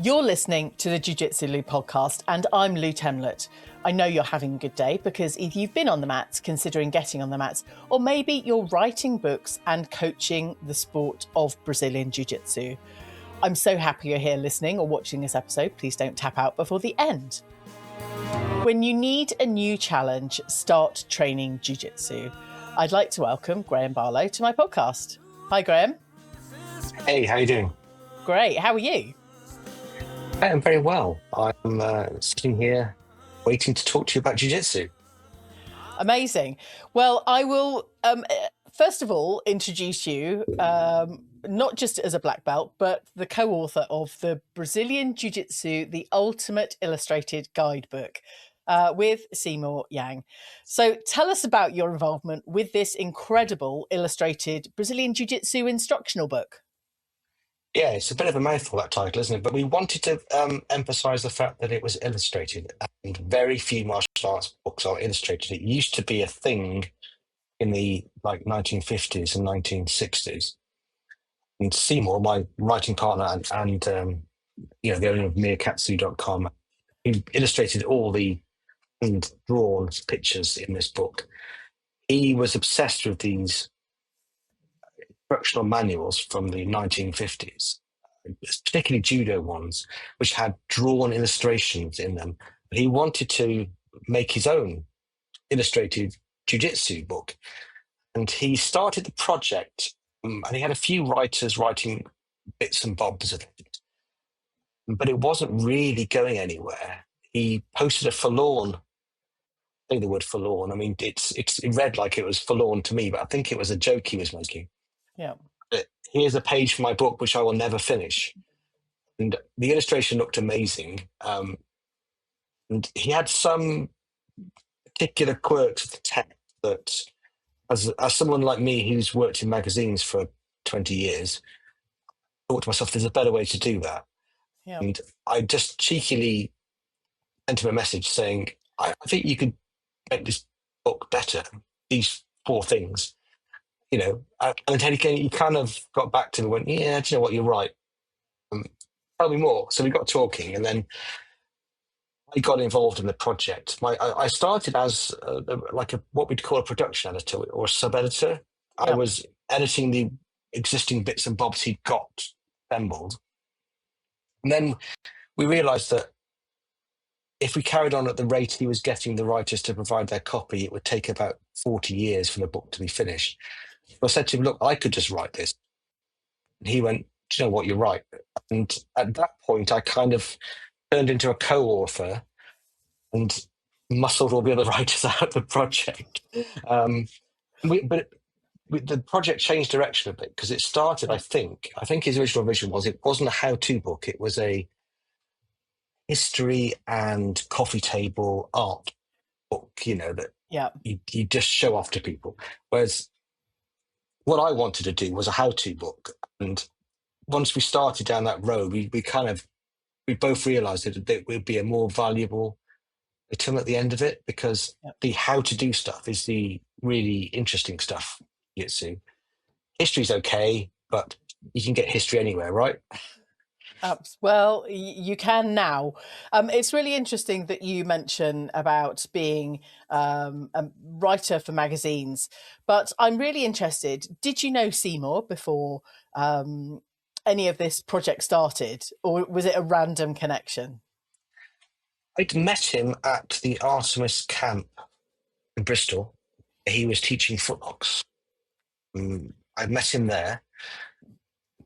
You're listening to the Jiu Jitsu Lou podcast, and I'm Lou Temlett. I know you're having a good day because either you've been on the mats, considering getting on the mats, or maybe you're writing books and coaching the sport of Brazilian Jiu Jitsu. I'm so happy you're here listening or watching this episode. Please don't tap out before the end. When you need a new challenge, start training Jiu Jitsu. I'd like to welcome Graham Barlow to my podcast. Hi, Graham. Hey, how you doing? Great. How are you? I am very well. I'm sitting here waiting to talk to you about jiu-jitsu. Amazing. Well, I will, first of all, introduce you, not just as a black belt, but the co-author of the Brazilian Jiu Jitsu, the Ultimate Illustrated Guidebook, with Seymour Yang. So tell us about your involvement with this incredible illustrated Brazilian Jiu Jitsu instructional book. Yeah, it's a bit of a mouthful, that title, isn't it? But we wanted to emphasize the fact that it was illustrated, and very few martial arts books are illustrated. It used to be a thing in the 1950s and 1960s. And Seymour, my writing partner and the owner of meerkatsu.com, who illustrated all the drawn pictures in this book, he was obsessed with these instructional manuals from the 1950s, particularly judo ones, which had drawn illustrations in them. But he wanted to make his own illustrated jiu-jitsu book. And he started the project, and he had a few writers writing bits and bobs of it, but it wasn't really going anywhere. He posted a forlorn, say the word forlorn, I mean, it read like it was forlorn to me, but I think it was a joke he was making. Yeah. Here's a page from my book which I will never finish. And the illustration looked amazing. And he had some particular quirks of the text that, as someone like me who's worked in magazines for 20 years, I thought to myself, there's a better way to do that. Yeah. And I just cheekily sent him a message saying, I think you could make this book better, these four things. And then he kind of got back to me and went, yeah, do you know what, you're right. Tell me more. So we got talking, and then I got involved in the project. I started as what we'd call a production editor or a sub-editor. Yeah. I was editing the existing bits and bobs he'd got assembled. And then we realised that if we carried on at the rate he was getting the writers to provide their copy, it would take about 40 years for the book to be finished. So I said to him, look, I could just write this. And he went, do you know what, you're right. And at that point, I kind of turned into a co-author and muscled all the other writers out of the project. But the project changed direction a bit because it started, I think his original vision was, it wasn't a how-to book, it was a history and coffee table art book, that you just show off to people. Whereas what I wanted to do was a how-to book. And once we started down that road, we both realized that it would be a more valuable item at the end of it, because the how to do stuff is the really interesting stuff. History's okay, but you can get history anywhere, right? Well, you can now. It's really interesting that you mention about being a writer for magazines, but I'm really interested. Did you know Seymour before any of this project started, or was it a random connection? I'd met him at the Artemis camp in Bristol. He was teaching footbox. I met him there,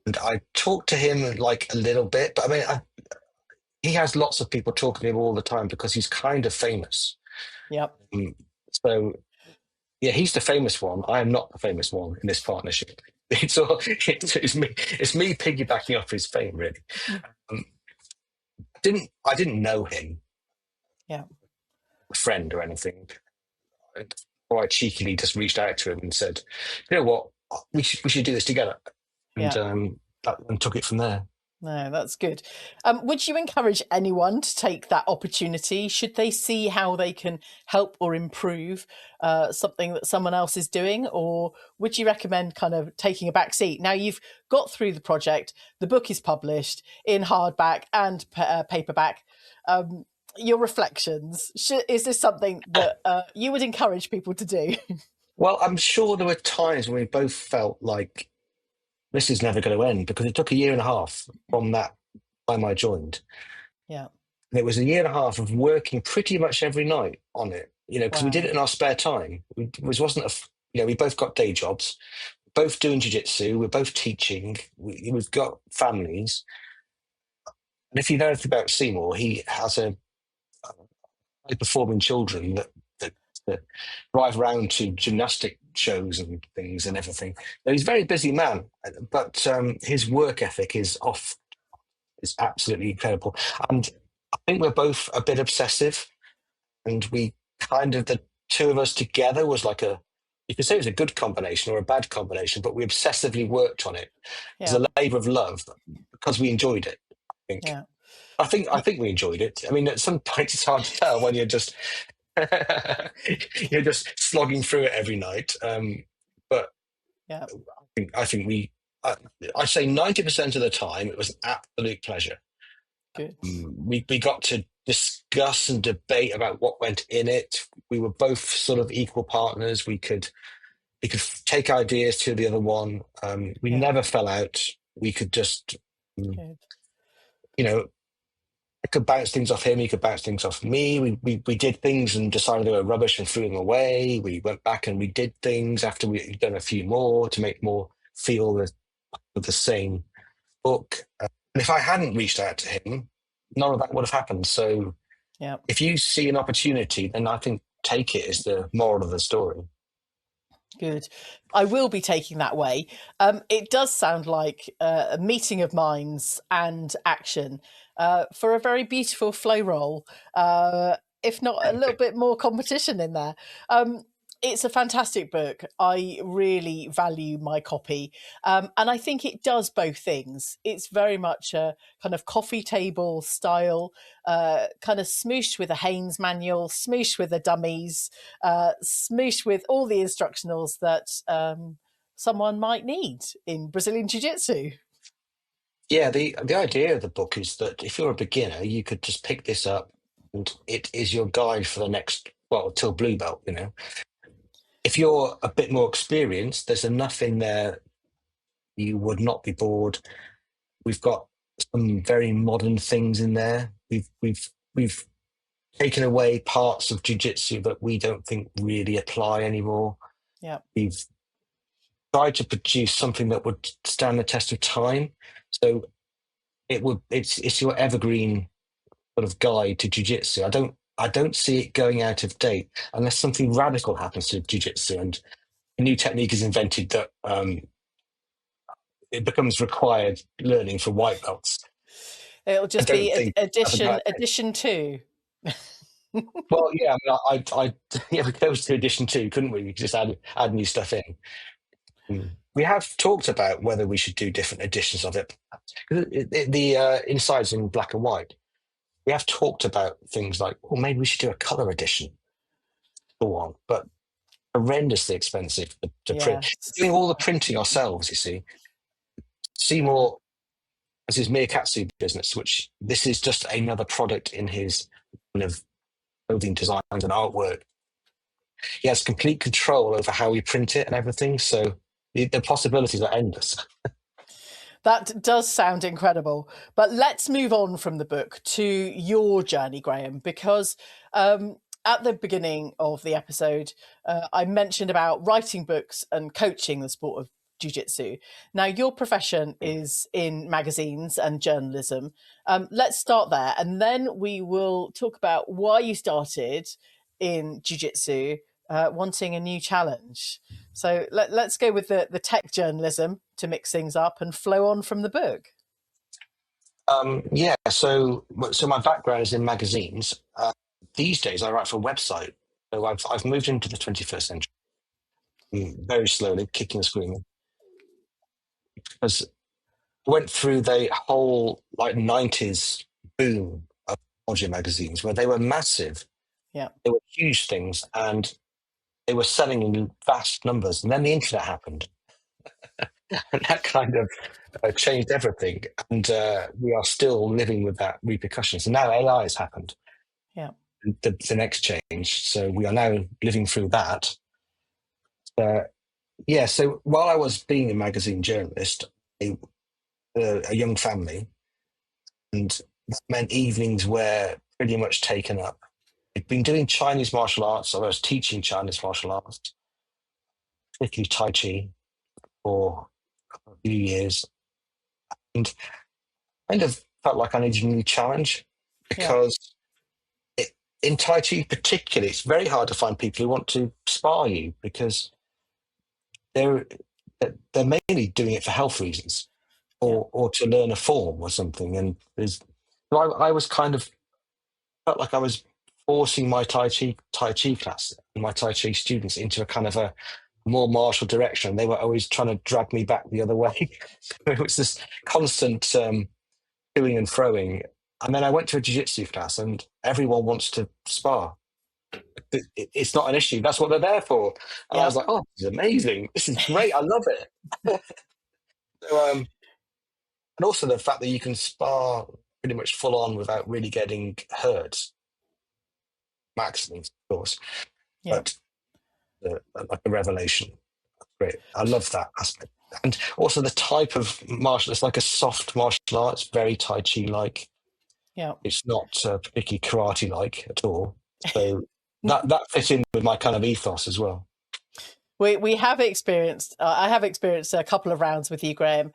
and I talked to him a little bit, but I mean, he has lots of people talking to him all the time because he's kind of famous. Yep. So, yeah, he's the famous one. I am not the famous one in this partnership. It's me piggybacking off his fame, really. I didn't know him. Yeah. A friend or anything. Or I cheekily just reached out to him and said, you know what, we should do this together. And, and took it from there. No, that's good. Would you encourage anyone to take that opportunity? Should they see how they can help or improve something that someone else is doing? Or would you recommend kind of taking a back seat? Now you've got through the project, the book is published in hardback and paperback. Um, your reflections, is this something that you would encourage people to do? Well, I'm sure there were times when we both felt like this is never going to end because it took a year and a half from that time I joined. Yeah. And it was a year and a half of working pretty much every night on it, because we did Wow. it in our spare time. It wasn't we both got day jobs, both doing jiu-jitsu, we're both teaching, we've got families. And if you know anything about Seymour, he has a high performing children that drive around to gymnastic shows and things and everything. So he's a very busy man, but his work ethic is absolutely incredible. And I think we're both a bit obsessive, and we kind of the two of us together was like you could say it was a good combination or a bad combination, but we obsessively worked on it as Yeah. a labour of love because we enjoyed it. I think. Yeah. I think we enjoyed it. I mean, at some point it's hard to tell when you're just you're just slogging through it every night. But Yeah. I think I, I say 90% of the time it was an absolute pleasure. Good. We got to discuss and debate about what went in it. We were both sort of equal partners. We could take ideas to the other one. We Yeah. never fell out. We could just, mm, Good. you know, I could bounce things off him. He could bounce things off me. We did things and decided they were rubbish and threw them away. We went back and we did things after we'd done a few more to make more feel the same book. And if I hadn't reached out to him, none of that would have happened. So Yeah. if you see an opportunity, then I think take it is the moral of the story. Good. I will be taking that way. It does sound like a meeting of minds and action for a very beautiful flow roll, if not a little bit more competition in there. Um, it's a fantastic book. I really value my copy. And I think it does both things. It's very much a kind of coffee table style, kind of smooshed with a Haynes manual, smooshed with the dummies, smoosh with all the instructionals that someone might need in Brazilian Jiu Jitsu. Yeah, the idea of the book is that if you're a beginner, you could just pick this up and it is your guide for the next, well, till blue belt, If you're a bit more experienced, there's enough in there you would not be bored. We've got some very modern things in there. We've taken away parts of jiu-jitsu that we don't think really apply anymore. Yeah, We've tried to produce something that would stand the test of time. So it's your evergreen sort of guide to jiu-jitsu. I don't see it going out of date unless something radical happens to jiu-jitsu and a new technique is invented that it becomes required learning for white belts. it'll I just don't be think that's a edition bad thing. edition two. Well, yeah, I mean, yeah, we goes to edition two, couldn't we? We could just add new stuff in. We have talked about whether we should do different editions of it. 'Cause the inside's in black and white. We have talked about things like, well, maybe we should do a color edition or one, but horrendously expensive to print. Doing Yes. all the printing ourselves, you see. Seymour has his Meerkatsu business, which this is just another product in his kind of clothing designs and artwork. He has complete control over how we print it and everything. So the possibilities are endless. That does sound incredible. But let's move on from the book to your journey, Graham, because at the beginning of the episode, I mentioned about writing books and coaching the sport of jiu-jitsu. Now, your profession is in magazines and journalism. Let's start there, and then we will talk about why you started in jiu-jitsu, wanting a new challenge. So let's go with the tech journalism to mix things up and flow on from the book. Yeah, so my background is in magazines. These days, I write for a website. So I've moved into the 21st century very slowly, kicking and screaming. Because went through the whole like 90s boom of audio magazines where they were massive. Yeah. They were huge things and they were selling in vast numbers. And then the internet happened. And that kind of changed everything. And we are still living with that repercussion. So now AI has happened, Yeah. the next change. So we are now living through that. Uh, yeah. So while I was being a magazine journalist, a young family, and that meant evenings were pretty much taken up. I'd been doing Chinese martial arts, so I was teaching Chinese martial arts, particularly Tai Chi, for a few years, and kind of felt like I needed a new challenge Yeah. because it, in Tai Chi particularly, it's very hard to find people who want to spar you because they're they're mainly doing it for health reasons Yeah. or to learn a form or something. And there's, so I was kind of felt like I was forcing my Tai Chi class and my Tai Chi students into a kind of a more martial direction. They were always trying to drag me back the other way. So it was this constant toing and froing. And then I went to a jiu-jitsu class and everyone wants to spar. It's not an issue. That's what they're there for. And I Yeah. was like, oh, this is amazing. This is great. I love it. So, and also the fact that you can spar pretty much full on without really getting hurt, maximum, of course, Yeah. but like a revelation. Great. I love that aspect. And also the type of martial, it's like a soft martial arts, very Tai Chi like. Yeah. It's not particularly karate like at all. So that fits in with my kind of ethos as well. We have experienced. I have experienced a couple of rounds with you, Graham.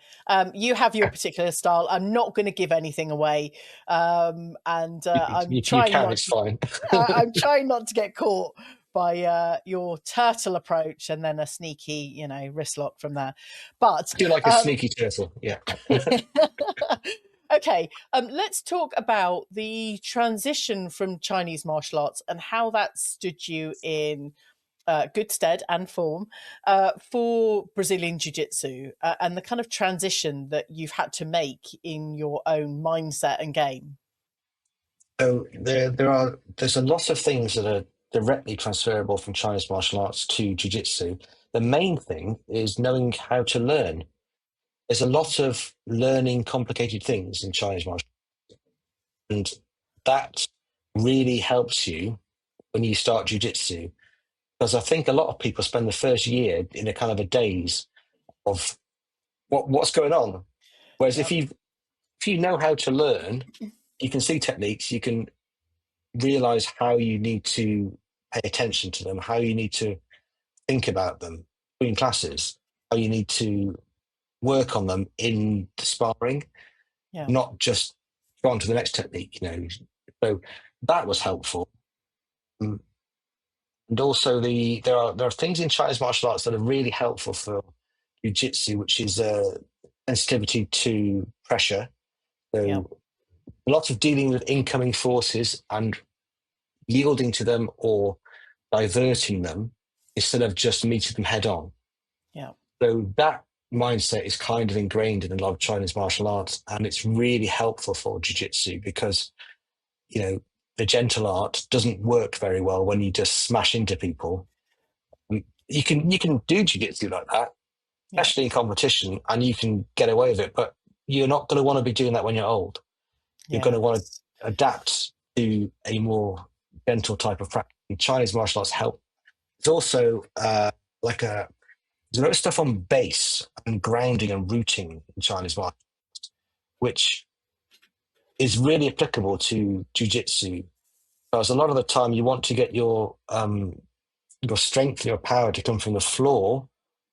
You have your particular style. I'm not going to give anything away, and I'm You trying can, not it's to. fine. I'm trying not to get caught by your turtle approach and then a sneaky, wrist lock from there. But Do like a sneaky turtle, yeah. okay, let's talk about the transition from Chinese martial arts and how that stood you in good stead and form for Brazilian Jiu Jitsu and the kind of transition that you've had to make in your own mindset and game. So there's a lot of things that are directly transferable from Chinese martial arts to jiu-jitsu. The main thing is knowing how to learn. There's a lot of learning complicated things in Chinese martial arts, and that really helps you when you start jiu-jitsu. Because I think a lot of people spend the first year in a kind of a daze of what's going on. Whereas Yeah, if you know how to learn, you can see techniques, you can realize how you need to pay attention to them, how you need to think about them between classes, how you need to work on them in the sparring, yeah, not just go on to the next technique, So that was helpful. Mm, And also there are things in Chinese martial arts that are really helpful for jiu-jitsu, which is sensitivity to pressure. yeah, So lots of dealing with incoming forces and yielding to them or diverting them instead of just meeting them head on. yeah, So that mindset is kind of ingrained in a lot of Chinese martial arts, and it's really helpful for jiu-jitsu because the gentle art doesn't work very well when you just smash into people. You can do jiu-jitsu like that, yeah. especially in competition, and you can get away with it. But you're not going to want to be doing that when you're old. You're going to want to Yes. adapt to a more gentle type of practice. Chinese martial arts help. It's also like there's a lot of stuff on base and grounding and rooting in Chinese martial, which is really applicable to jujitsu. Because a lot of the time you want to get your strength, your power to come from the floor,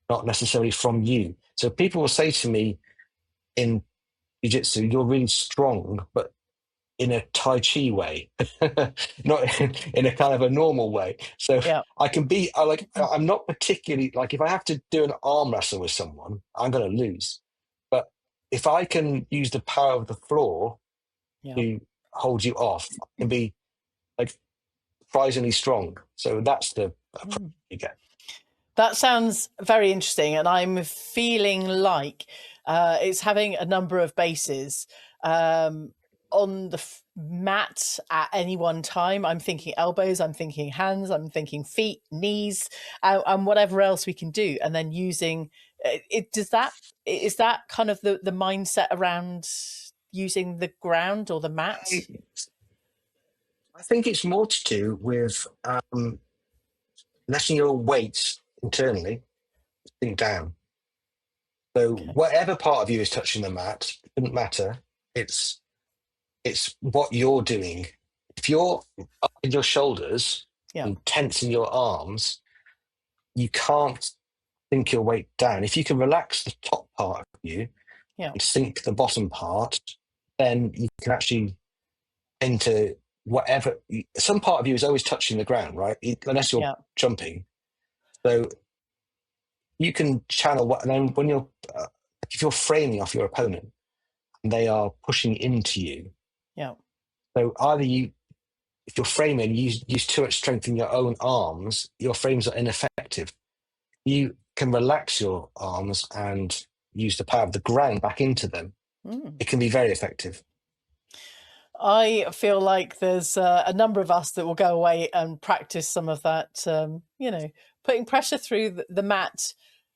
not necessarily from you. So people will say to me in jiu-jitsu, you're really strong, but in a Tai Chi way, not in a kind of a normal way. So Yeah. I can be I'm not particularly like if I have to do an arm wrestle with someone, I'm going to lose. But if I can use the power of the floor Yeah. to hold you off, I can be like surprisingly strong. So that's the approach Mm. you get. That sounds very interesting, and I'm feeling like It's having a number of bases on the mat at any one time. I'm thinking elbows, I'm thinking hands, I'm thinking feet, knees, and whatever else we can do, and then using it. Is that kind of the mindset around using the ground or the mat? I, I think it's more to do with letting your weight internally sink down. So Okay. whatever part of you is touching the mat, it doesn't matter. It's it's what you're doing. If you're up in your shoulders Yeah. and tense in your arms, you can't sink your weight down. If you can relax the top part of you Yeah. and sink the bottom part, then you can actually enter whatever. Some part of you is always touching the ground, right? Unless you're Yeah. jumping. So you can channel what, and then when you're, if you're framing off your opponent and they are pushing into you, Yeah. so either you, if you're framing, use too much strength in your own arms, your frames are ineffective. You can relax your arms and use the power of the ground back into them. Mm. It can be very effective. I feel like there's a number of us that will go away and practice some of that, putting pressure through the mat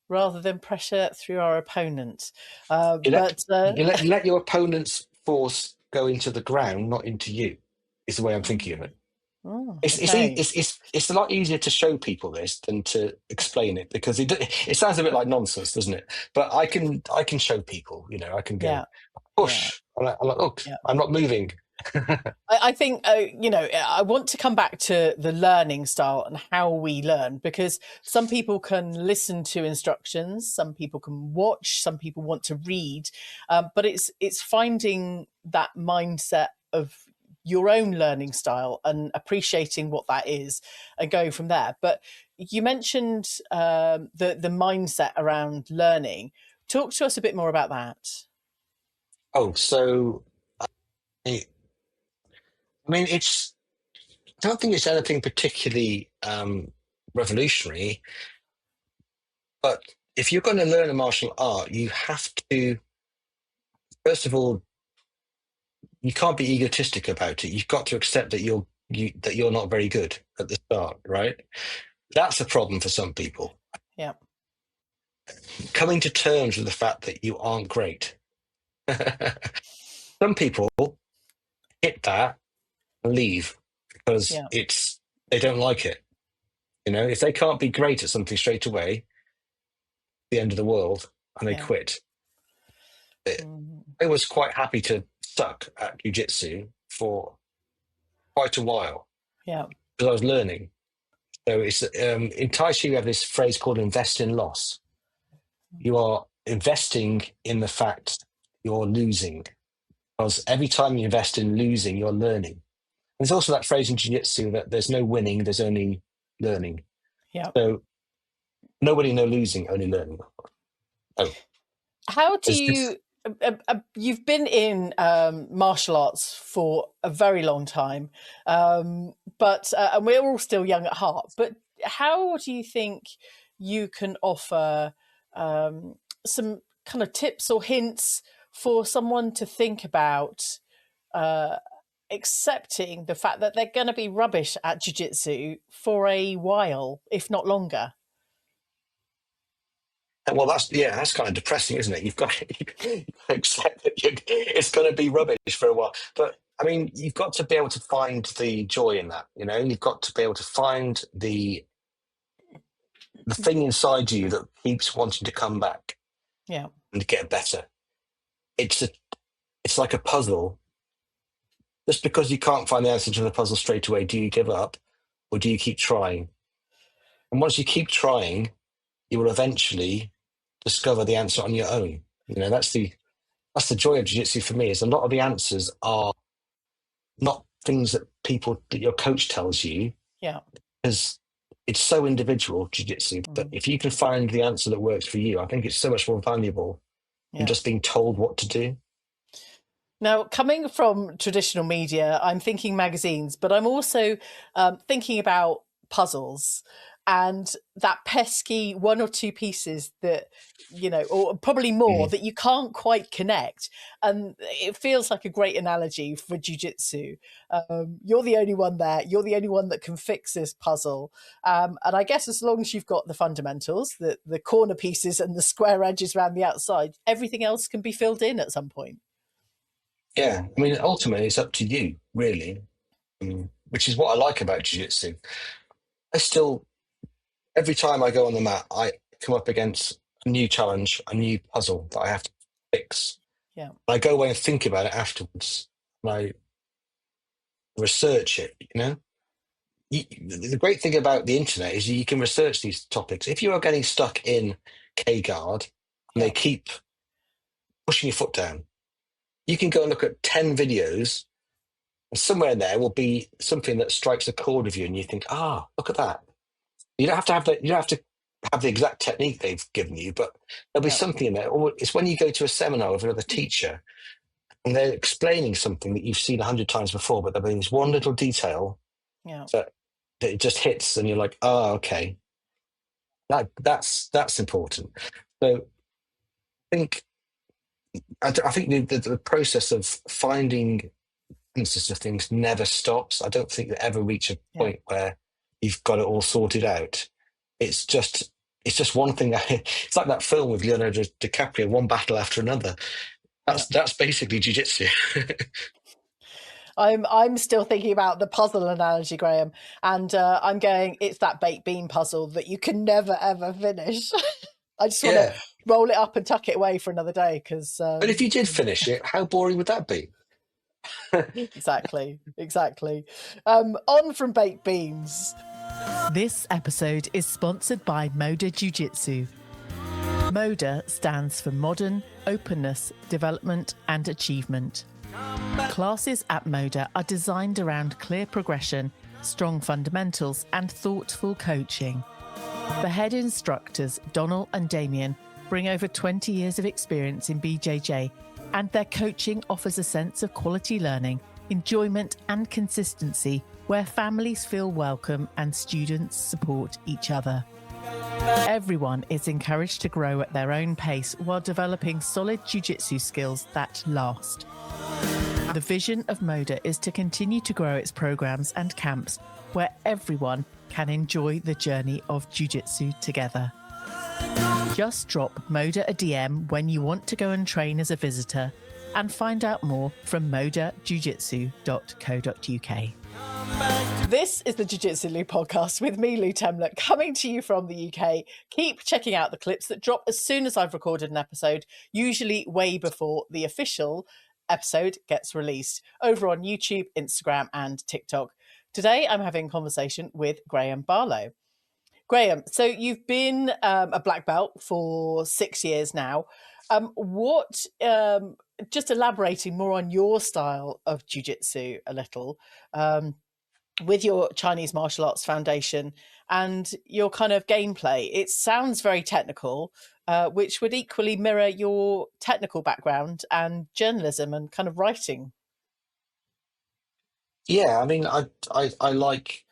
rather than pressure through our opponent. You let But you let your opponent's force go into the ground, not into you. Is the way I'm thinking of it. okay. It's a lot easier to show people this than to explain it because it sounds a bit like nonsense, doesn't it? But I can show people. I can go Yeah. Yeah. push. I'm like, look, Yeah. I'm not moving. I think, I want to come back to the learning style and how we learn, because some people can listen to instructions, some people can watch, some people want to read, but it's finding that mindset of your own learning style and appreciating what that is and going from there. But you mentioned the mindset around learning. Talk to us a bit more about that. Oh, so I I mean, I don't think it's anything particularly revolutionary, but if you're going to learn a martial art, you have to, first of all, you can't be egotistic about it. You've got to accept that you're not very good at the start, right? That's a problem for some people. Yeah. Coming to terms with the fact that you aren't great. Some people hit that and leave because Yeah. they don't like it. If they can't be great at something straight away, the end of the world, and they Yeah. quit. Mhm. I was quite happy to suck at jujitsu for quite a while Yeah. because I was learning. So it's in Tai Chi we have this phrase called "invest in loss." You are investing in the fact you're losing because every time you invest in losing, you're learning. There's also that phrase in jiu-jitsu that there's no winning, there's only learning. Yeah. So no winning, no losing, only learning. Oh, How do there's this. you? You've been in martial arts for a very long time, but and we're all still young at heart. But how do you think you can offer some kind of tips or hints for someone to think about uh, accepting the fact that they're going to be rubbish at jiu-jitsu for a while, if not longer? Well, that's kind of depressing, isn't it? You've got to accept that it's going to be rubbish for a while. But I mean, you've got to be able to find the joy in that. You've got to be able to find the thing inside you that keeps wanting to come back Yeah. and get better. It's a, it's like a puzzle. Just because you can't find the answer to the puzzle straight away, do you give up or do you keep trying? And once you keep trying, you will eventually discover the answer on your own. That's the joy of jiu-jitsu for me. Is a lot of the answers are not things that your coach tells you, Yeah. because it's so individual jiu-jitsu. But Mm. if you can find the answer that works for you, I think it's so much more valuable than Yeah. just being told what to do. Now, coming from traditional media, I'm thinking magazines, but I'm also thinking about puzzles. and that pesky one or two pieces that, or probably more, that you can't quite connect. And it feels like a great analogy for jiu-jitsu. You're the only one there. You're the only one that can fix this puzzle. And I guess as long as you've got the fundamentals, the corner pieces and the square edges around the outside, everything else can be filled in at some point. Yeah, I mean, ultimately, it's up to you, really, which is what I like about jiu-jitsu. I still, every time I go on the mat, I come up against a new challenge, a new puzzle that I have to fix. Yeah. I go away and think about it afterwards. And I research it, the great thing about the internet is you can research these topics. If you are getting stuck in K-guard and Yeah. they keep pushing your foot down, you can go and look at 10 videos, and somewhere in there will be something that strikes a chord with you, and you think, look at that. You don't have to have that. You don't have to have the exact technique they've given you, but there'll be Yeah. something in there. Or it's when you go to a seminar with another teacher and they're explaining something that you've seen 100 times before, but there'll be this one little detail Yeah. that it just hits, and you're like, oh, okay, that's important. So I think the process of finding answers to things never stops. I don't think you ever reach a Yeah. point where you've got it all sorted out. It's just one thing. It's like that film with Leonardo DiCaprio, one battle after another. That's basically jiu-jitsu. I'm still thinking about the puzzle analogy, Graham, and I'm going, it's that baked bean puzzle that you can never ever finish. I just want to Yeah. roll it up and tuck it away for another day because But if you did finish it, how boring would that be? exactly. On from baked beans. This episode is sponsored by Moda Jiu-Jitsu. Moda stands for Modern, Openness, Development and Achievement. Classes at Moda are designed around clear progression, strong fundamentals and thoughtful coaching. The head instructors, Donald and Damien, bring over 20 years of experience in BJJ, and their coaching offers a sense of quality learning, enjoyment and consistency where families feel welcome and students support each other. Everyone is encouraged to grow at their own pace while developing solid jiu-jitsu skills that last. The vision of Moda is to continue to grow its programs and camps where everyone can enjoy the journey of jiu-jitsu together. Just drop Moda a DM when you want to go and train as a visitor and find out more from modajujitsu.co.uk. This is the Jiu-Jitsu Lou podcast with me, Lou Temlett, coming to you from the UK. Keep checking out the clips that drop as soon as I've recorded an episode, usually way before the official episode gets released, over on YouTube, Instagram and TikTok. Today, I'm having a conversation with Graham Barlow. Graham, so you've been a black belt for 6 years now. Just elaborating more on your style of jiu-jitsu a little, with your Chinese Martial Arts Foundation and your kind of gameplay. It sounds very technical, which would equally mirror your technical background and journalism and kind of writing. Yeah, I mean, I like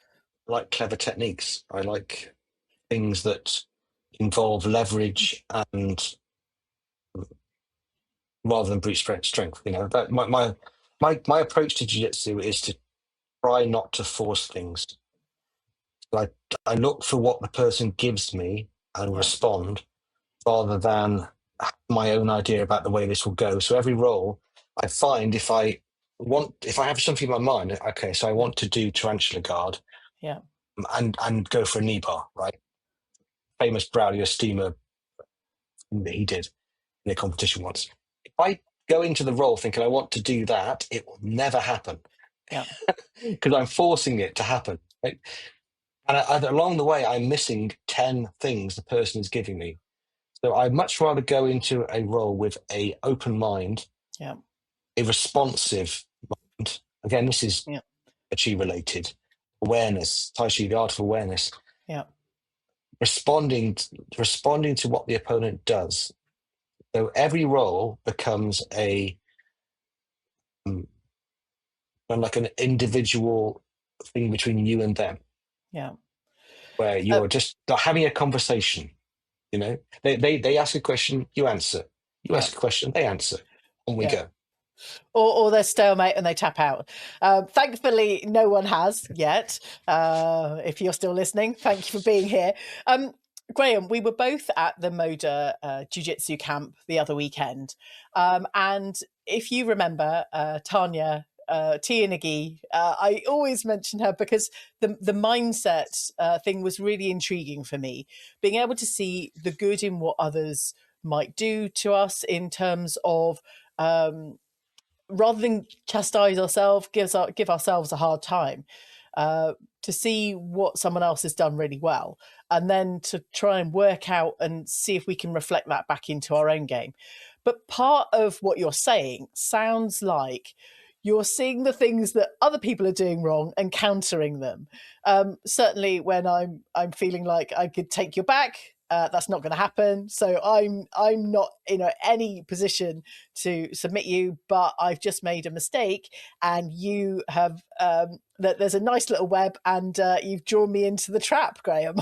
clever techniques. I like things that involve leverage and rather than brute strength. But my approach to jiu-jitsu is to try not to force things. I I look for what the person gives me and Yeah, respond rather than have my own idea about the way this will go. So every role, I find if I have something in my mind, okay, so I want to do tarantula guard yeah, and go for a knee bar, right? Famous Braulio steamer that he did in a competition once. If I go into the role thinking I want to do that, it will never happen yeah, because I'm forcing it to happen. Right? And along the way, I'm missing 10 things the person is giving me. So I'd much rather go into a role with a open mind, yeah, a responsive mind. Again, this is yeah, Chi related awareness, Tai Chi, the art of awareness, yeah, responding to what the opponent does. So every role becomes um, like an individual thing between you and them. yeah. where you're just having a conversation. You know, they ask a question, you answer. You ask a question, they answer, and we go. Or they're stalemate and they tap out. Thankfully, no one has yet. If you're still listening, thank you for being here. Graham, we were both at the Moda Jiu Jitsu camp the other weekend. And if you remember, Tanya, Tia Nagi, I always mention her because the mindset thing was really intriguing for me. Being able to see the good in what others might do to us in terms of rather than chastise ourselves, give ourselves a hard time, to see what someone else has done really well, and then to try and work out and see if we can reflect that back into our own game. But part of what you're saying sounds like you're seeing the things that other people are doing wrong and countering them. Certainly, when I'm feeling like I could take your back, that's not going to happen. So I'm not in any position to submit you, but I've just made a mistake, and you have that there's a nice little web, and you've drawn me into the trap, Graham.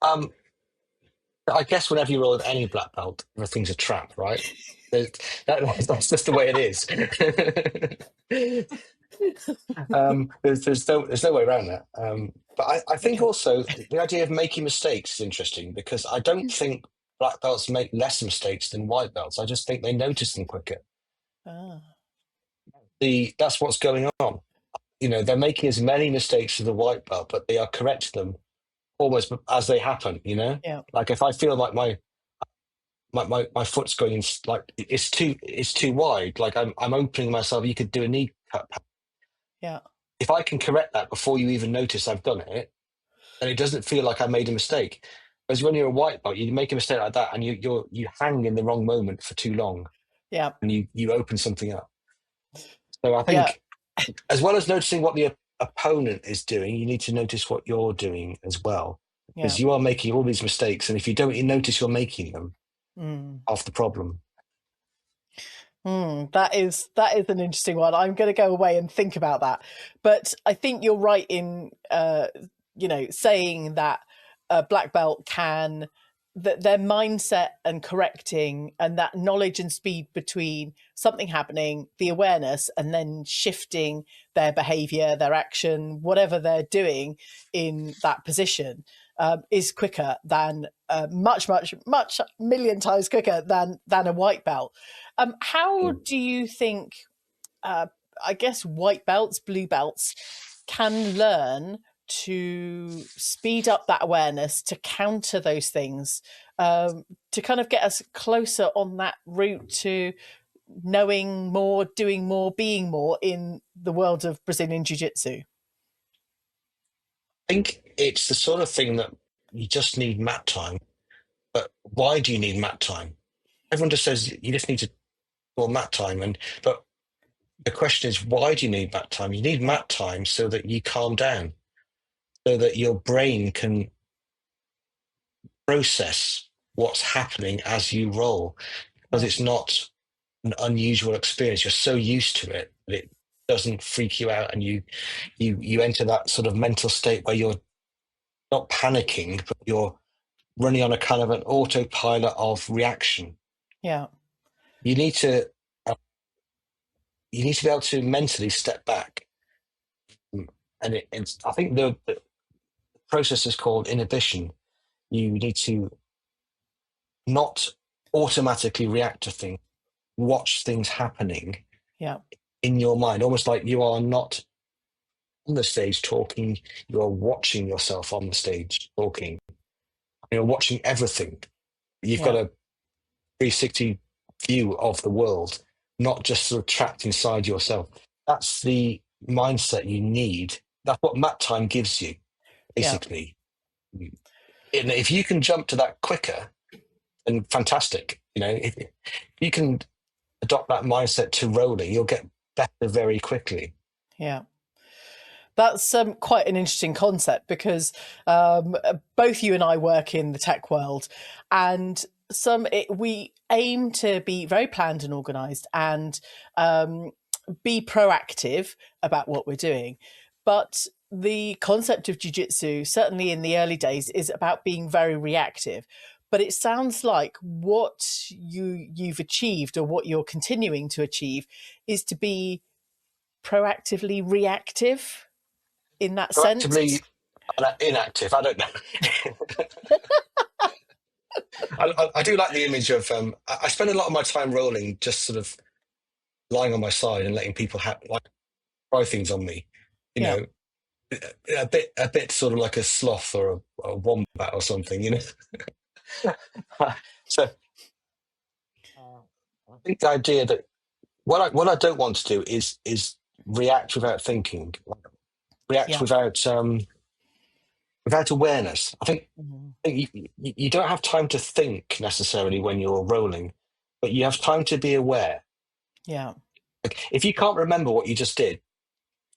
I guess whenever you roll with any black belt, everything's a trap, right? That's just the way it is. There's no way around that. But I think Okay. also the idea of making mistakes is interesting, because I don't think black belts make less mistakes than white belts. I just think they notice them quicker. Ah, That's what's going on. You know, they're making as many mistakes as the white belt, but they are correcting them almost as they happen. You know, yeah, like if I feel like my foot's going in, like it's too wide, like I'm opening myself, you could do a knee cut. yeah, If I can correct that before you even notice I've done it, then it doesn't feel like I made a mistake. Whereas when you're a white belt, you make a mistake like that and you hang in the wrong moment for too long, yeah, and you open something up. So I yeah, think, as well as noticing what the opponent is doing, you need to notice what you're doing as well, yeah. because you are making all these mistakes, and if you don't notice you're making them, Mm. half the problem. That is an interesting one. I'm going to go away and think about that. But I think you're right in saying that a black belt can, that their mindset and correcting, and that knowledge and speed between something happening, the awareness, and then shifting their behavior, their action, whatever they're doing in that position, is quicker than much, much, much million times quicker than a white belt. How Mm. do you think, I guess, white belts, blue belts can learn to speed up that awareness, to counter those things, to kind of get us closer on that route to knowing more, doing more, being more in the world of Brazilian Jiu Jitsu? I think it's the sort of thing that you just need mat time. But why do you need mat time? Everyone just says you just need to more mat time, but the question is, why do you need mat time? You need Yeah, mat time so that you calm down, so that your brain can process what's happening as you roll, because yeah, it's not an unusual experience. You're so used to it that it doesn't freak you out, and you enter that sort of mental state where you're not panicking, but you're running on a kind of an autopilot of reaction. yeah, You need to uh, you need to be able to mentally step back. And I think the process is called inhibition. You need to not automatically react to things, watch things happening yeah, in your mind, almost like you are not on the stage talking, you are watching yourself on the stage talking. You're watching everything. You've got yeah, a 360 view of the world, not just sort of trapped inside yourself. That's the mindset you need. That's what mat time gives you, yeah. basically. And if you can jump to that quicker, then fantastic. You know, if you can adopt that mindset to rolling, you'll get better very quickly. Yeah. That's quite an interesting concept because both you and I work in the tech world, and we aim to be very planned and organised, and be proactive about what we're doing. But the concept of jiu-jitsu, certainly in the early days, is about being very reactive. But it sounds like what you've achieved, or what you're continuing to achieve, is to be proactively reactive in that sense. Proactively inactive. I don't know. I do like the image of. I spend a lot of my time rolling, just sort of lying on my side and letting people like try things on me. You Yeah. know, a bit sort of like a sloth or a wombat or something. You know. So I think the idea that what I don't want to do is react without thinking, react Yeah. without awareness. Mhm. I think you don't have time to think necessarily when you're rolling, but you have time to be aware. Yeah. Like, if you can't remember what you just did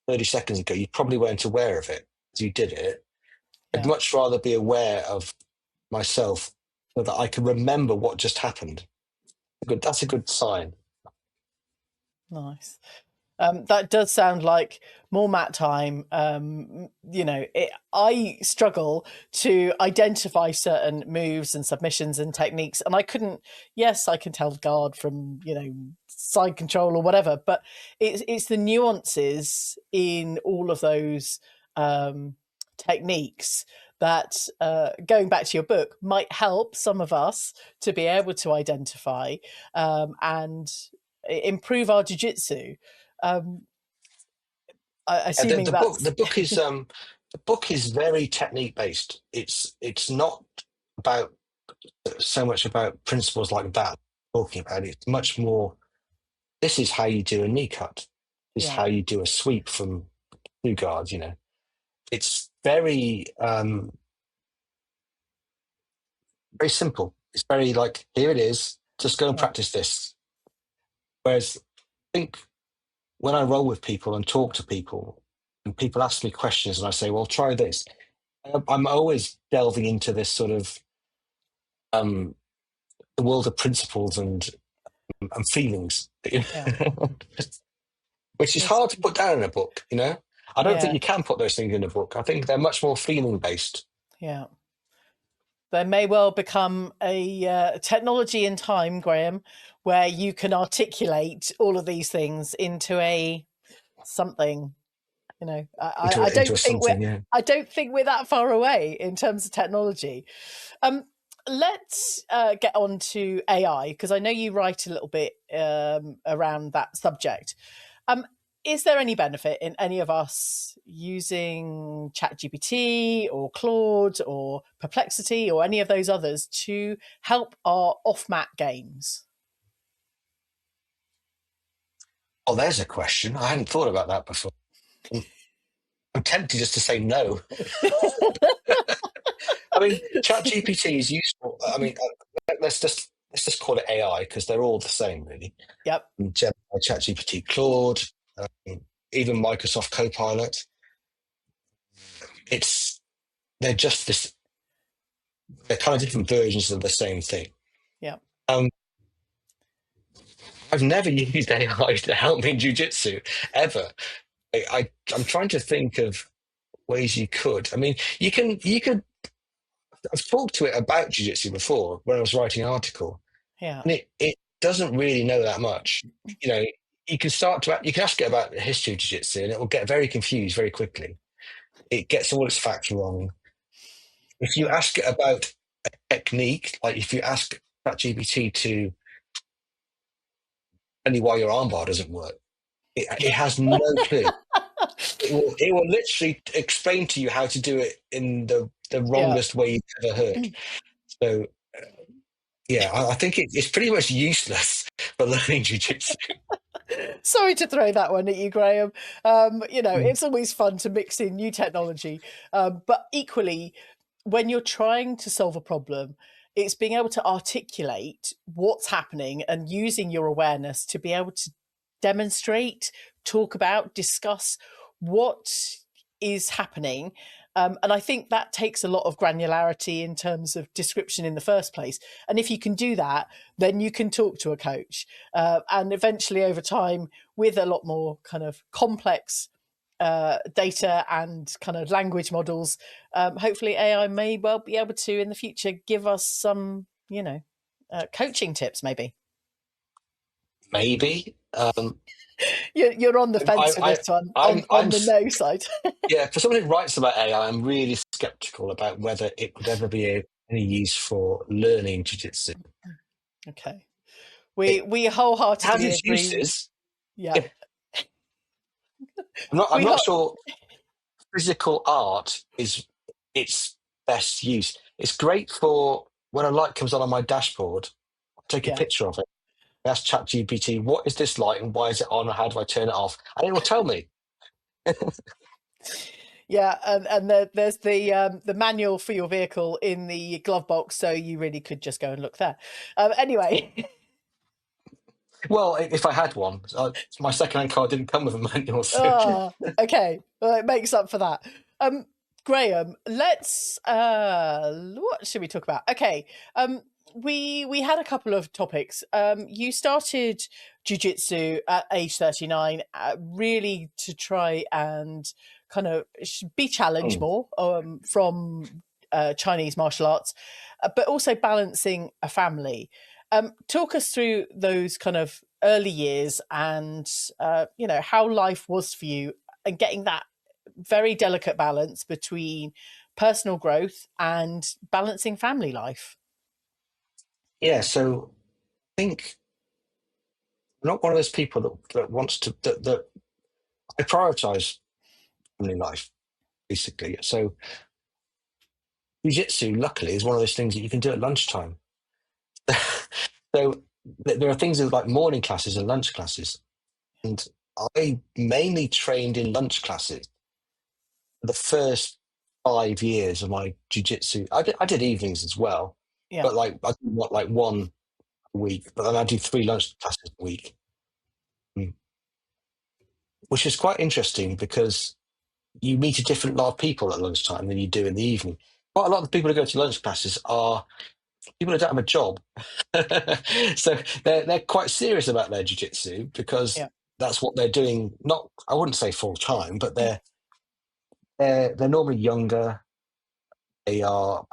30 seconds ago, you probably weren't aware of it as you did it. I'd Yeah. much rather be aware of myself so that I can remember what just happened. That's a good sign. Nice. That does sound like more mat time. I struggle to identify certain moves and submissions and techniques, and I couldn't. Yes, I can tell guard from side control or whatever, but it's the nuances in all of those techniques that, going back to your book, might help some of us to be able to identify and improve our jiu-jitsu. Um, The, assuming the that's book is very technique based. It's not about so much about principles like that talking about it. It's much more, this is how you do a knee cut, this is yeah, how you do a sweep from two guards. It's very very simple. It's very like, here it is, just go and yeah, practice this. Whereas I think when I roll with people and talk to people, and people ask me questions and I say, well, try this, I'm always delving into this sort of um the world of principles and feelings, yeah. which is That's hard to put down in a book. I don't think yeah, you can put those things in a book. I think they're much more feeling based. yeah. There may well become a technology in time, Graham, where you can articulate all of these things into a something. Into I into don't a think we're something, yeah. I don't think we're that far away in terms of technology. Um, let's get on to AI, because I know you write a little bit around that subject. Um, is there any benefit in any of us using ChatGPT or Claude or Perplexity or any of those others to help our off-mat games? Oh, there's a question. I hadn't thought about that before. I'm tempted just to say no. I mean, ChatGPT is useful. I mean, let's just call it AI because they're all the same, really. Yep. Gemini, ChatGPT, Claude, even Microsoft Copilot. It's they're just this. They're kind of different versions of the same thing. Yep. Um, I've never used AI to help me in jujitsu ever. I'm trying to think of ways you could. I mean, you could. I've talked to it about jujitsu before when I was writing an article, Yeah. and it doesn't really know that much. You know, you can ask it about the history of jiu-jitsu and it will get very confused very quickly. It gets all its facts wrong. If you Yeah. ask it about technique, like if you ask ChatGPT to tell you why your armbar doesn't work, it has no clue. It will literally explain to you how to do it in the Yeah. wrongest way you've ever heard. So yeah, I think it's pretty much useless for learning jiu-jitsu. Sorry to throw that one at you, Graham. It's always fun to mix in new technology, but equally, when you're trying to solve a problem, it's being able to articulate what's happening and using your awareness to be able to demonstrate, talk about, discuss what is happening. And I think that takes a lot of granularity in terms of description in the first place. And if you can do that, then you can talk to a coach. And eventually, over time, with a lot more kind of complex data and kind of language models, hopefully AI may well be able to in the future give us some, coaching tips, maybe. Maybe. You're on the fence with I, this one, I'm, on the no side. yeah. For someone who writes about AI, I'm really skeptical about whether it would ever be any use for learning jiu-jitsu. Okay. It We has wholeheartedly its agree. uses. Yeah. I'm We not ho- sure physical art is its best use. It's great for when a light comes on my dashboard. I take a yeah. picture of it. I ask ChatGPT, what is this light and why is it on, or how do I turn it off? And it will tell me. Yeah, and there's the manual for your vehicle in the glove box, so you really could just go and look there. Anyway, Well, if I had one, my second-hand car didn't come with a manual. So. okay, well, it makes up for that. Graham, let's what should we talk about? Okay, we had a couple of topics. You started jiu-jitsu at age 39, really to try and kind of be challenged Mm. more from Chinese martial arts, but also balancing a family. Talk us through those kind of early years and how life was for you, and getting that very delicate balance between personal growth and balancing family life. Yeah, so I think I'm not one of those people that wants to that I prioritize family life basically. So jiu-jitsu, luckily, is one of those things that you can do at lunchtime. So there are things like morning classes and lunch classes, and I mainly trained in lunch classes for the first 5 years of my jiu-jitsu. I did evenings as well, Yeah, but like I did like one a week, but then I do three lunch classes a week, mm, which is quite interesting because you meet a different lot of people at lunchtime than you do in the evening. Quite a lot of the people who go to lunch classes are people who don't have a job. So they're quite serious about their jiu-jitsu because yeah, that's what they're doing. Not, I wouldn't say full time, but they're normally younger. They are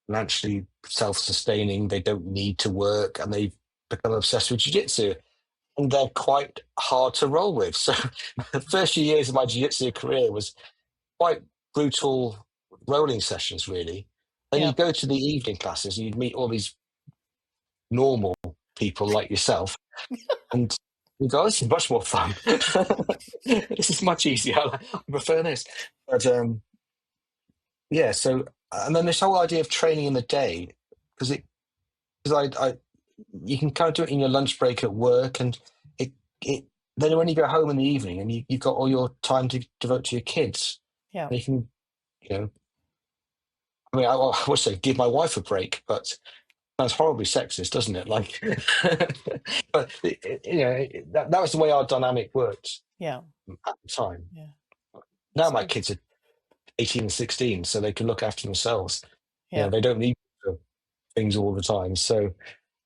financially self-sustaining. They don't need to work, and they've become obsessed with jiu-jitsu. And they're quite hard to roll with. So the first few years of my jiu-jitsu career was quite brutal rolling sessions, really. Then yeah. you go to the evening classes and you'd meet all these normal people like yourself, and you go, this is much more fun. This is much easier. I prefer this. But yeah, so and then this whole idea of training in the day, because I you can kind of do it in your lunch break at work, and it then when you go home in the evening and you've got all your time to devote to your kids, Yeah, and you can, you know, I mean, I would say give my wife a break, but sounds horribly sexist, doesn't it? Like, but that was the way our dynamic worked yeah, at the time. yeah. Now my So kids are 18 and 16, so they can look after themselves. yeah, They don't need things all the time, so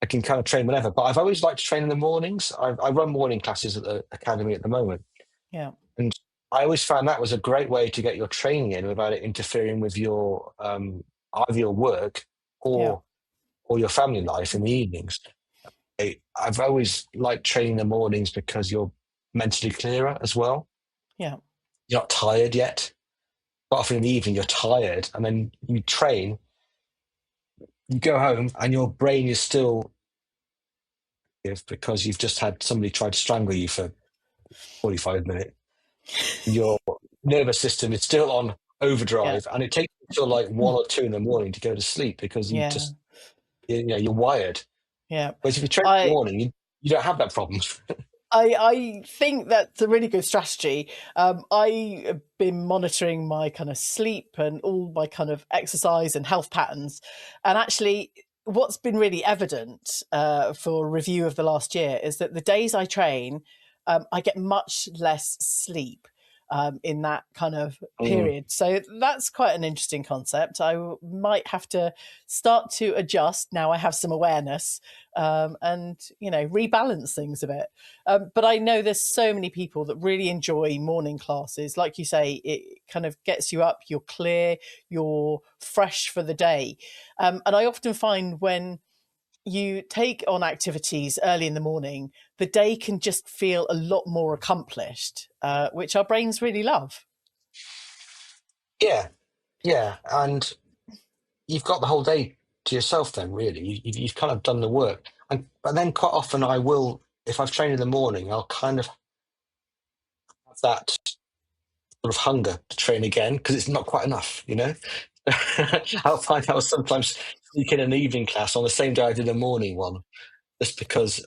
I can kind of train whenever. But I've always liked to train in the mornings. I run morning classes at the academy at the moment, yeah, and I always found that was a great way to get your training in without it interfering with your either your work yeah, or your family life in the evenings. I've always liked training in the mornings because you're mentally clearer as well. yeah, You're not tired yet. But often in the evening, you're tired, and then you train, you go home, and your brain is still active because you've just had somebody try to strangle you for 45 minutes. Your nervous system is still on yeah, overdrive, and it takes you till like 1 or 2 in the morning to go to sleep because yeah, you're wired. yeah. Whereas if you train in the I morning, you don't have that problem. I think that's a really good strategy. I have been monitoring my kind of sleep and all my kind of exercise and health patterns, and actually, what's been really evident for a review of the last year is that the days I train, I get much less sleep. in that kind of Mm. period. So that's quite an interesting concept. Might have to start to adjust now I have some awareness, and rebalance things a bit. But I know there's so many people that really enjoy morning classes. Like you say, it kind of gets you up, you're clear, you're fresh for the day. And I often find when you take on activities early in the morning, the day can just feel a lot more accomplished, which our brains really love. Yeah, yeah, and you've got the whole day to yourself. Then really, you've kind of done the work. And but then quite often I will, if I've trained in the morning, I'll kind of have that sort of hunger to train again because it's not quite enough, you know. I'll find I'll sometimes sneak in an evening class on the same day I did a morning one, just because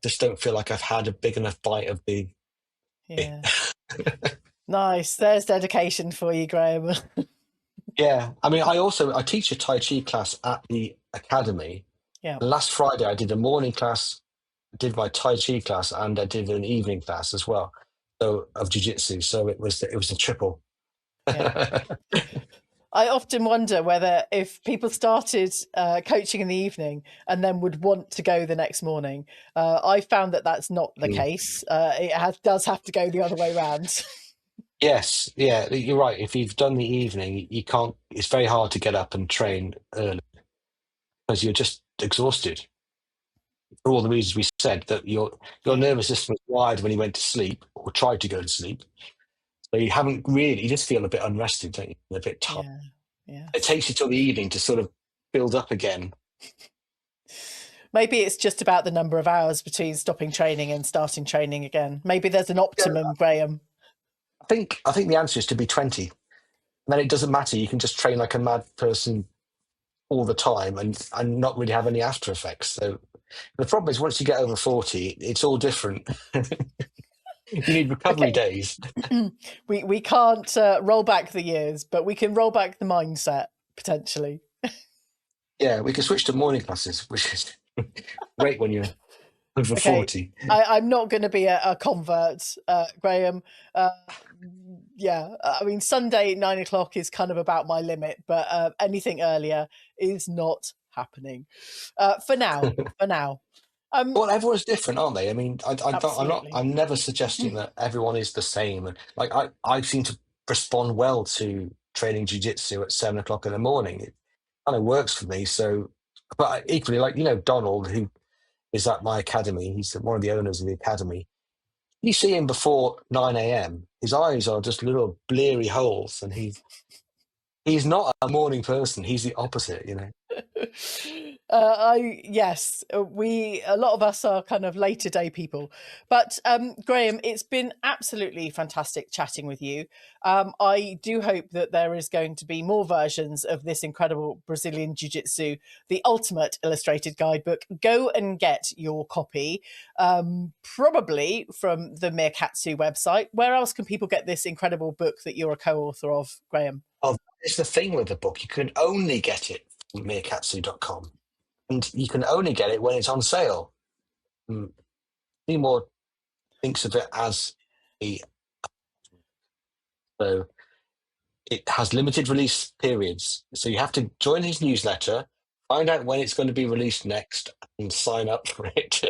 just don't feel like I've had a big enough bite of the. Yeah. Nice. There's dedication for you, Graham. Yeah, I mean, I teach a Tai Chi class at the academy. Yeah. And last Friday, I did a morning class, did my Tai Chi class, and I did an evening class as well. So of Jiu Jitsu. So it was a triple. Yeah. I often wonder whether if people started coaching in the evening and then would want to go the next morning. I found that that's not the Mm. case. Does have to go the other way around. Yes, yeah, you're right. If you've done the evening, you can't. It's very hard to get up and train early because you're just exhausted for all the reasons we said. That your Yeah. nervous system was wired when you went to sleep or tried to go to sleep. So you haven't really. You just feel a bit unrested, don't you? A bit tired. Yeah. It Yes. takes you till the evening to sort of build up again. Maybe it's just about the number of hours between stopping training and starting training again. Maybe there's an Yeah, optimum, Graham. I think the answer is to be 20. And then it doesn't matter. You can just train like a mad person all the time and not really have any after effects. So the problem is once you get over 40, it's all different. You need recovery Okay. days. We can't roll back the years, but we can roll back the mindset potentially. Yeah, we can switch to morning classes, which is great when you're over Okay, 40. I'm not going to be a convert, Graham. Uh, yeah, I mean Sunday 9 o'clock is kind of about my limit, but anything earlier is not happening for now. For now, Well, everyone's different, aren't they? I mean, absolutely. I'm never suggesting that everyone is the same. And like, I seem to respond well to training jujitsu at 7 o'clock in the morning. It kind of works for me. So, but equally, like, Donald, who is at my academy, he's one of the owners of the academy. You see him before 9 a.m., his eyes are just little bleary holes, and he's not a morning person. He's the opposite. Yes, we a lot of us are kind of later day people, but Graham, it's been absolutely fantastic chatting with you. I do hope that there is going to be more versions of this incredible Brazilian Jiu Jitsu, the ultimate illustrated guidebook. Go and get your copy, probably from the Meerkatsu website. Where else can people get this incredible book that you're a co-author of, Graham? Oh, it's the thing with the book. You can only get it from meerkatsu.com, and you can only get it when it's on sale. Mm, Seymour thinks of it as a so it has limited release periods. So you have to join his newsletter, find out when it's going to be released next, and sign up for it.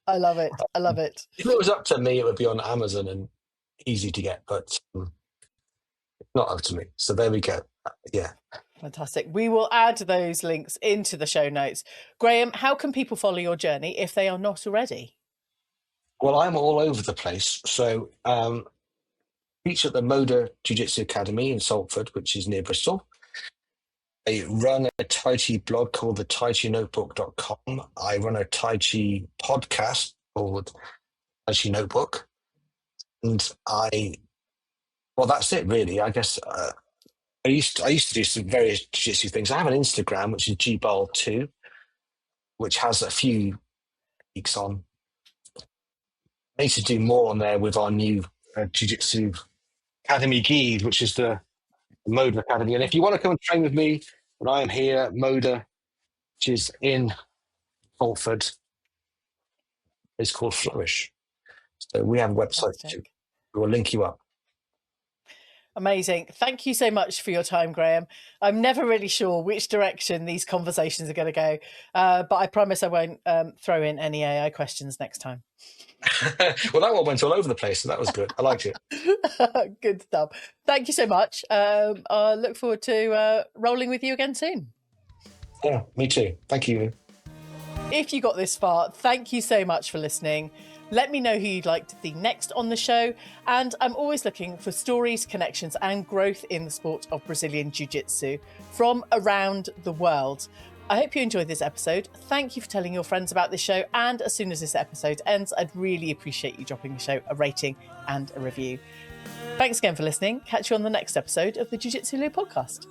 I love it. I love it. If it was up to me, it would be on Amazon and easy to get, but it's not up to me. So there we go. Yeah. Fantastic. We will add those links into the show notes. Graham, how can people follow your journey if they are not already? Well, I'm all over the place. So teach at the Moda Jiu Jitsu Academy in Salford, which is near Bristol. I run a Tai Chi blog called the TaiChiNotebook.com. I run a Tai Chi podcast called Tai Chi Notebook. And well, that's it really. I guess I used to do some various jiu-jitsu things. I have an Instagram, which is gball2, which has a few weeks on. I need to do more on there with our new jiu-jitsu academy guide, which is the Moda Academy. And if you want to come and train with me, when I am here, Moda, which is in Salford, is called Flourish. So we have a website too. Fantastic. We'll link you up. Amazing. Thank you so much for your time, Graham. I'm never really sure which direction these conversations are going to go, but I promise I won't throw in any AI questions next time. Well, that one went all over the place, so that was good. I liked it. Good stuff. Thank you so much. I look forward to rolling with you again soon. Yeah, me too. Thank you. If you got this far, thank you so much for listening. Let me know who you'd like to see next on the show. And I'm always looking for stories, connections, and growth in the sport of Brazilian Jiu Jitsu from around the world. I hope you enjoyed this episode. Thank you for telling your friends about this show. And as soon as this episode ends, I'd really appreciate you dropping the show a rating and a review. Thanks again for listening. Catch you on the next episode of the Jiu Jitsu Lou podcast.